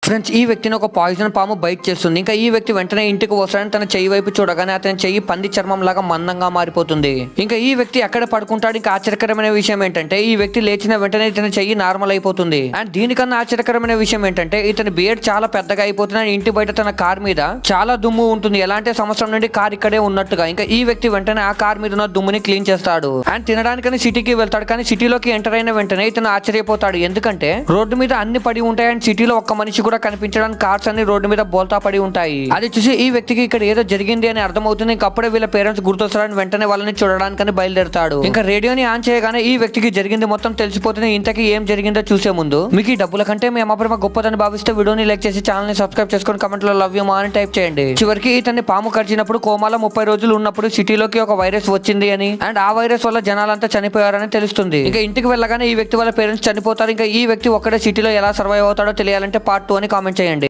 Friends, ఈ వ్యక్తిని ఒక పాయిజన్ పాము బైట్ చేస్తుంది. ఇంకా ఈ వ్యక్తి వెంటనే ఇంటికి వస్తాడని తన చెయ్యి వైపు చూడగానే అతని చెయ్యి పంది చర్మం లాగా మందంగా మారిపోతుంది. ఇంకా ఈ వ్యక్తి ఎక్కడ పడుకుంటాడు. ఇంకా ఆశ్చర్యకరమైన విషయం ఏంటంటే ఈ వ్యక్తి లేచిన వెంటనే ఇతని చెయ్యి నార్మల్ అయిపోతుంది. అండ్ దీనికన్నా ఆశ్చర్యకరమైన విషయం ఏంటంటే ఇతని బియర్డ్ చాలా పెద్దగా అయిపోతుంది. అండ్ ఇంటి బయట తన కార్ మీద చాలా దుమ్ము ఉంటుంది. ఎలాంటి సంవత్సరం నుండి కార్ ఇక్కడే ఉన్నట్టుగా. ఇంకా ఈ వ్యక్తి వెంటనే ఆ కార్ మీద ఉన్న దుమ్ముని క్లీన్ చేస్తాడు. అండ్ తినడానికని సిటీకి వెళ్తాడు. కానీ సిటీలోకి ఎంటర్ అయిన వెంటనే ఇతను ఆశ్చర్యపోతాడు. ఎందుకంటే రోడ్డు మీద అన్ని పడి ఉంటాయి. అండ్ సిటీలో ఒక్క మనిషి కూడా కనిపించడానికి కార్స్ అన్ని రోడ్డు మీద బోల్తా పడి ఉంటాయి. అది చూసి ఈ వ్యక్తికి ఇక్కడ ఏదో జరిగింది అని అర్థమవుతుంది. ఇంకప్పుడే వీళ్ళ పేరెంట్స్ గుర్తొస్తారని వెంటనే వాళ్ళని చూడడానికని బయలుదేరుతాడు. ఇంకా రేడియోని ఆన్ చేయగానే ఈ వ్యక్తికి జరిగింది మొత్తం తెలిసిపోతుంది. ఇంతకీ ఏం జరిగిందో చూసే ముందు మీకు ఈ డబ్బుల కంటే మీ అమ్మ ప్రేమ గొప్పదని భావిస్తే వీడియోని లైక్ చేసి ఛానల్ ని సబ్స్క్రైబ్ చేసుకొని కమెంట్ లో లవ్ యూ మా అని టైప్ చేయండి. చివరికి ఇతన్ని పాము కరిచినప్పుడు కోమాలో 30 రోజులు ఉన్నప్పుడు సిటీలోకి ఒక వైరస్ వచ్చింది అని అండ్ ఆ వైరస్ వల్ల జనాలంతా చనిపోయారని తెలుస్తుంది. ఇంకా ఇంటికి వెళ్ళగానే ఈ వ్యక్తి వాళ్ళ పేరెంట్స్ చనిపోతారు. ఇంకా ఈ వ్యక్తి ఒక్కడే సిటీలో ఎలా సర్వైవ్ అవుతాడో తెలియాలంటే పార్ట్ 2 అని కామెంట్ చేయండి.